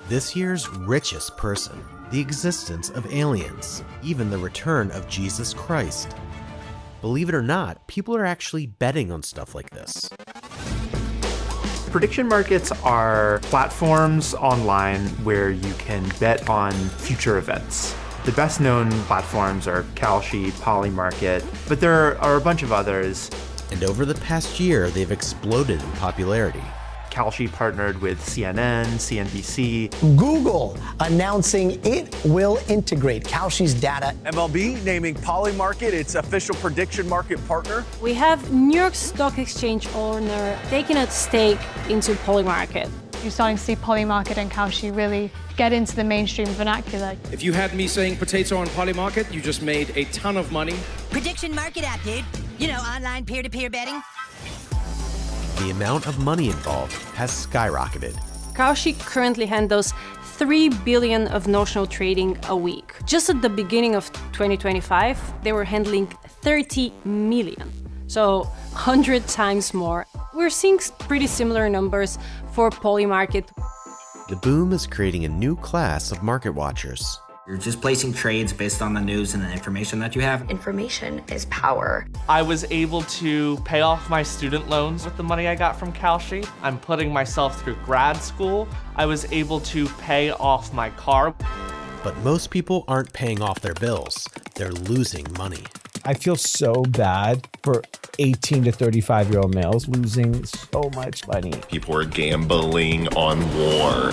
this year's richest person, the existence of aliens, even the return of Jesus Christ. Believe it or not, people are actually betting on stuff like this. Prediction markets are platforms online where you can bet on future events. The best known platforms are Kalshi, Polymarket, but there are a bunch of others. And over the past year, they've exploded in popularity. Kalshi partnered with CNN, CNBC. Google announcing it will integrate Kalshi's data. MLB naming Polymarket its official prediction market partner. We have New York Stock Exchange owner taking a stake into Polymarket. You're starting to see Polymarket and Kalshi really get into the mainstream vernacular. If you had me saying potato on Polymarket, you just made a ton of money. Prediction market app, dude. You know, online peer-to-peer betting. The amount of money involved has skyrocketed. Kalshi currently handles 3 billion of notional trading a week. Just at the beginning of 2025, they were handling 30 million. So 100 times more. We're seeing pretty similar numbers for Polymarket. The boom is creating a new class of market watchers. You're just placing trades based on the news and the information that you have. Information is power. I was able to pay off my student loans with the money I got from Kalshi. I'm putting myself through grad school. I was able to pay off my car. But most people aren't paying off their bills. They're losing money. I feel so bad for 18 to 35-year-old males losing so much money. People are gambling on war.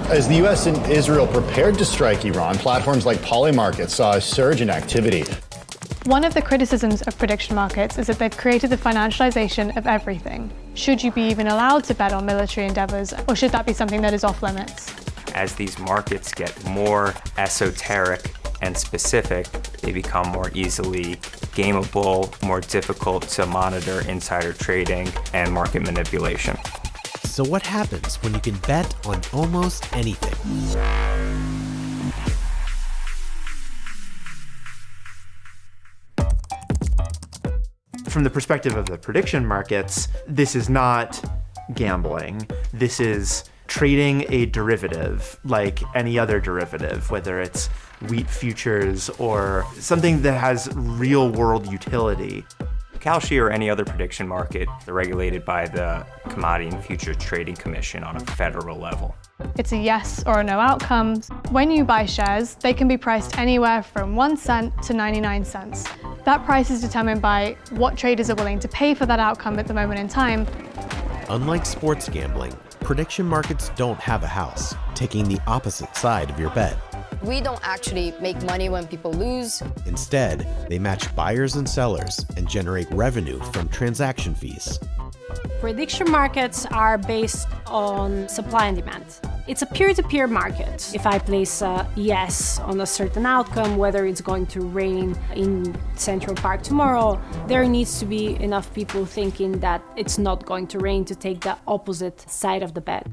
As the U.S. and Israel prepared to strike Iran, platforms like Polymarket saw a surge in activity. One of the criticisms of prediction markets is that they've created the financialization of everything. Should you be even allowed to bet on military endeavors, or should that be something that is off limits? As these markets get more esoteric and specific, they become more easily gameable, more difficult to monitor insider trading and market manipulation. So what happens when you can bet on almost anything? From the perspective of the prediction markets, this is not gambling. This is trading a derivative like any other derivative, whether it's wheat futures or something that has real world utility. Kalshi or any other prediction market, they're regulated by the Commodity and Futures Trading Commission on a federal level. It's a yes or a no outcome. When you buy shares, they can be priced anywhere from 1 cent to 99 cents. That price is determined by what traders are willing to pay for that outcome at the moment in time. Unlike sports gambling, prediction markets don't have a house, taking the opposite side of your bet. We don't actually make money when people lose. Instead, they match buyers and sellers and generate revenue from transaction fees. Prediction markets are based on supply and demand. It's a peer-to-peer market. If I place a yes on a certain outcome, whether it's going to rain in Central Park tomorrow, there needs to be enough people thinking that it's not going to rain to take the opposite side of the bet.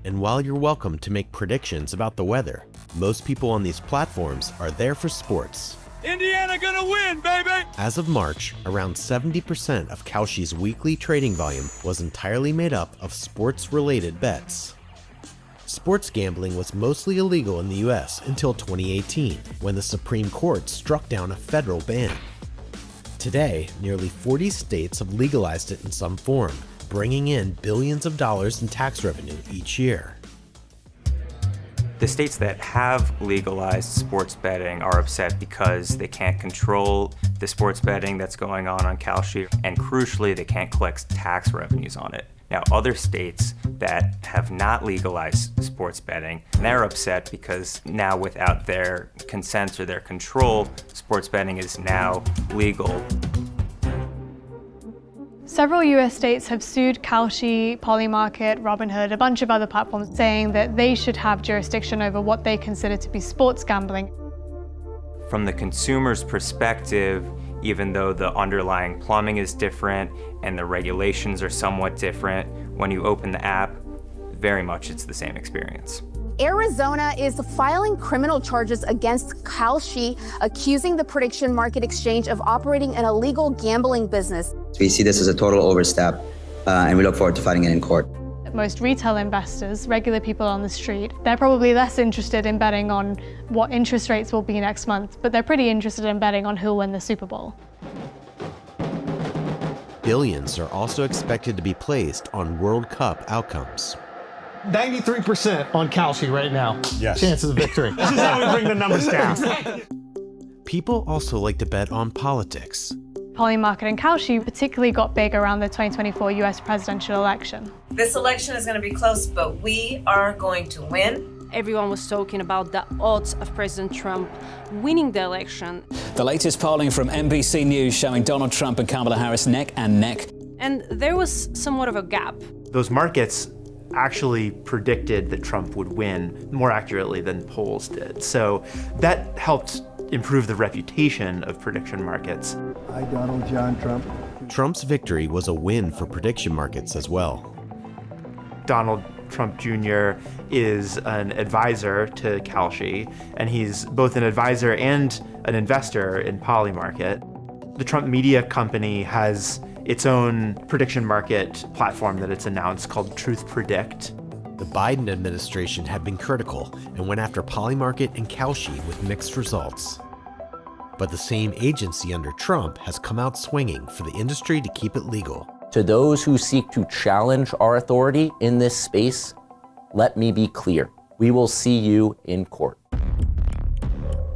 And while you're welcome to make predictions about the weather, most people on these platforms are there for sports. Indiana gonna win, baby! As of March, around 70% of Kalshi's weekly trading volume was entirely made up of sports-related bets. Sports gambling was mostly illegal in the US until 2018, when the Supreme Court struck down a federal ban. Today, nearly 40 states have legalized it in some form, bringing in billions of dollars in tax revenue each year. The states that have legalized sports betting are upset because they can't control the sports betting that's going on Kalshi, and crucially, they can't collect tax revenues on it. Now, other states that have not legalized sports betting, they're upset because now without their consent or their control, sports betting is now legal. Several US states have sued Kalshi, Polymarket, Robinhood, a bunch of other platforms, saying that they should have jurisdiction over what they consider to be sports gambling. From the consumer's perspective, even though the underlying plumbing is different and the regulations are somewhat different, when you open the app, very much it's the same experience. Arizona is filing criminal charges against Kalshi, accusing the prediction market exchange of operating an illegal gambling business. We see this as a total overstep, and we look forward to fighting it in court. most retail investors, regular people on the street, they're probably less interested in betting on what interest rates will be next month, but they're pretty interested in betting on who'll win the Super Bowl. Billions are also expected to be placed on World Cup outcomes. 93% on Kalshi right now. Yes. Chances of victory. This is how we bring the numbers down. People also like to bet on politics. Polymarket and Kalshi particularly got big around the 2024 US presidential election. This election is going to be close, but we are going to win. Everyone was talking about the odds of President Trump winning the election. The latest polling from NBC News showing Donald Trump and Kamala Harris neck and neck. And there was somewhat of a gap. Those markets actually predicted that Trump would win more accurately than polls did. So that helped improve the reputation of prediction markets. I, Donald John Trump. Trump's victory was a win for prediction markets as well. Donald Trump Jr. is an advisor to Kalshi, and he's both an advisor and an investor in Polymarket. The Trump Media Company has its own prediction market platform that it's announced called Truth Predict. The Biden administration had been critical and went after Polymarket and Kalshi with mixed results. But the same agency under Trump has come out swinging for the industry to keep it legal. To those who seek to challenge our authority in this space, let me be clear. We will see you in court.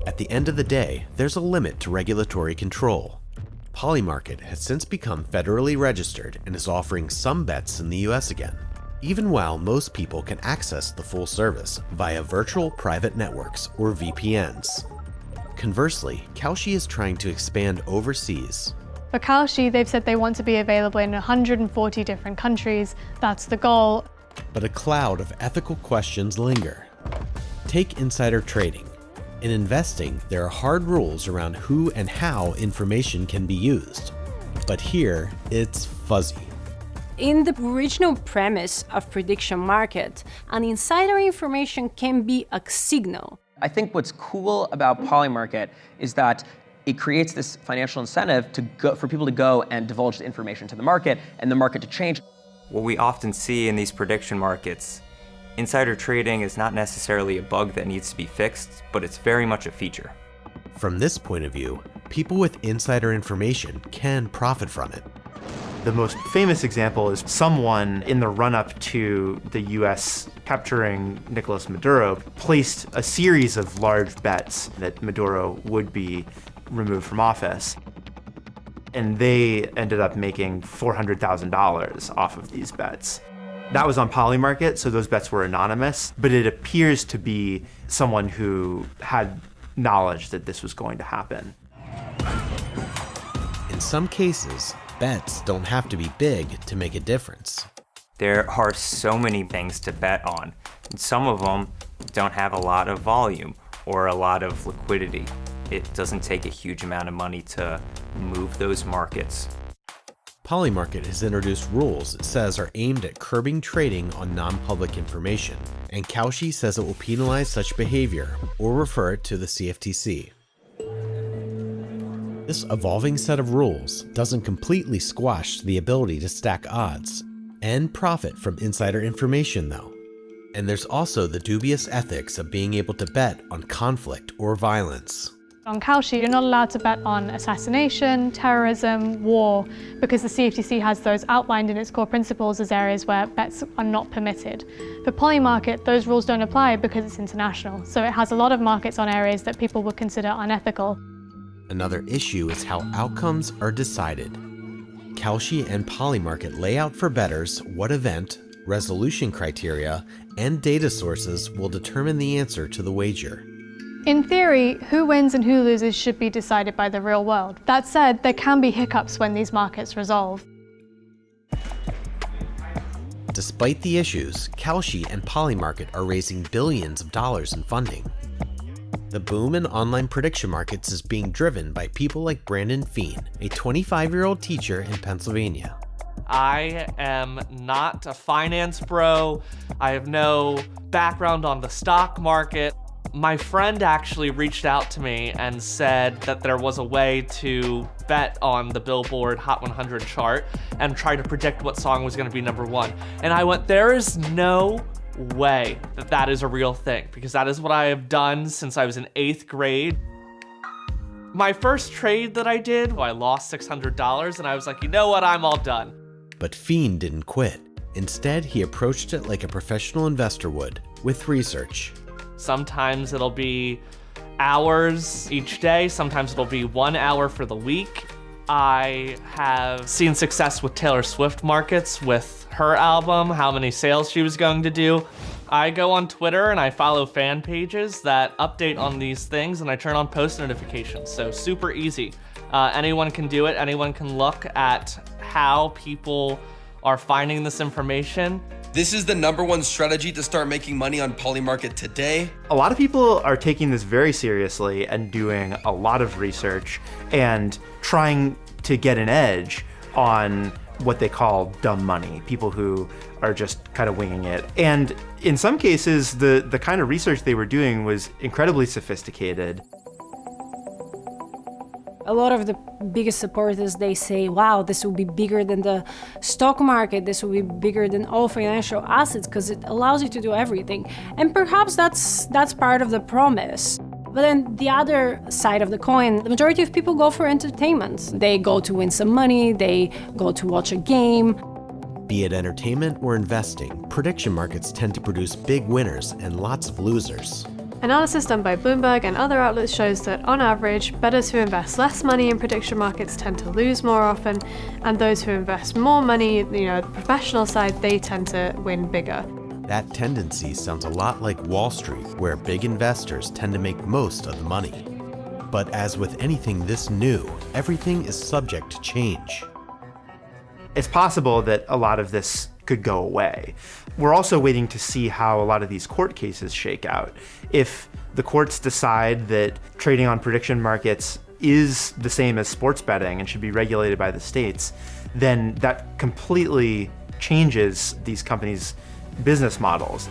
At the end of the day, there's a limit to regulatory control. Polymarket has since become federally registered and is offering some bets in the US again, even while most people can access the full service via virtual private networks or VPNs. Conversely, Kalshi is trying to expand overseas. For Kalshi, they've said they want to be available in 140 different countries. That's the goal. But a cloud of ethical questions linger. Take insider trading. In investing, there are hard rules around who and how information can be used. But here, it's fuzzy. In the original premise of prediction market, an insider information can be a signal. I think what's cool about Polymarket is that it creates this financial incentive for people to go and divulge the information to the market and the market to change. What we often see in these prediction markets, insider trading is not necessarily a bug that needs to be fixed, but it's very much a feature. From this point of view, people with insider information can profit from it. The most famous example is someone in the run-up to the US capturing Nicolas Maduro placed a series of large bets that Maduro would be removed from office. And they ended up making $400,000 off of these bets. That was on Polymarket, so those bets were anonymous, but it appears to be someone who had knowledge that this was going to happen. In some cases, bets don't have to be big to make a difference. There are so many things to bet on, and some of them don't have a lot of volume or a lot of liquidity. It doesn't take a huge amount of money to move those markets. Polymarket has introduced rules it says are aimed at curbing trading on non-public information, and Kalshi says it will penalize such behavior or refer it to the CFTC. This evolving set of rules doesn't completely squash the ability to stack odds and profit from insider information, though. And there's also the dubious ethics of being able to bet on conflict or violence. On Kalshi, you're not allowed to bet on assassination, terrorism, war, because the CFTC has those outlined in its core principles as areas where bets are not permitted. For Polymarket, those rules don't apply because it's international, so it has a lot of markets on areas that people would consider unethical. Another issue is how outcomes are decided. Kalshi and Polymarket lay out for bettors what event, resolution criteria, and data sources will determine the answer to the wager. In theory, who wins and who loses should be decided by the real world. That said, there can be hiccups when these markets resolve. Despite the issues, Kalshi and Polymarket are raising billions of dollars in funding. The boom in online prediction markets is being driven by people like Brandon Feen, a 25-year-old teacher in Pennsylvania. I am not a finance bro. I have no background on the stock market. My friend actually reached out to me and said that there was a way to bet on the Billboard Hot 100 chart and try to predict what song was gonna be #1. And I went, there is no way that that is a real thing, because that is what I have done since I was in 8th grade. My first trade that I did, I lost $600, and I was like, you know what, I'm all done. But Fiend didn't quit. Instead, he approached it like a professional investor would, with research. Sometimes it'll be hours each day, sometimes it'll be 1 hour for the week. I have seen success with Taylor Swift markets with her album, how many sales she was going to do. I go on Twitter and I follow fan pages that update on these things, and I turn on post notifications, so super easy. Anyone can do it, anyone can look at how people are finding this information. This is the #1 strategy to start making money on Polymarket today. A lot of people are taking this very seriously and doing a lot of research and trying to get an edge on what they call dumb money, people who are just kind of winging it. And in some cases, the kind of research they were doing was incredibly sophisticated. A lot of the biggest supporters, they say, wow, this will be bigger than the stock market, this will be bigger than all financial assets, because it allows you to do everything. And perhaps that's part of the promise. But then the other side of the coin, the majority of people go for entertainment. They go to win some money, they go to watch a game. Be it entertainment or investing, prediction markets tend to produce big winners and lots of losers. Analysis done by Bloomberg and other outlets shows that, on average, bettors who invest less money in prediction markets tend to lose more often, and those who invest more money, the professional side, they tend to win bigger. That tendency sounds a lot like Wall Street, where big investors tend to make most of the money. But as with anything this new, everything is subject to change. It's possible that a lot of this could go away. We're also waiting to see how a lot of these court cases shake out. If the courts decide that trading on prediction markets is the same as sports betting and should be regulated by the states, then that completely changes these companies' business models.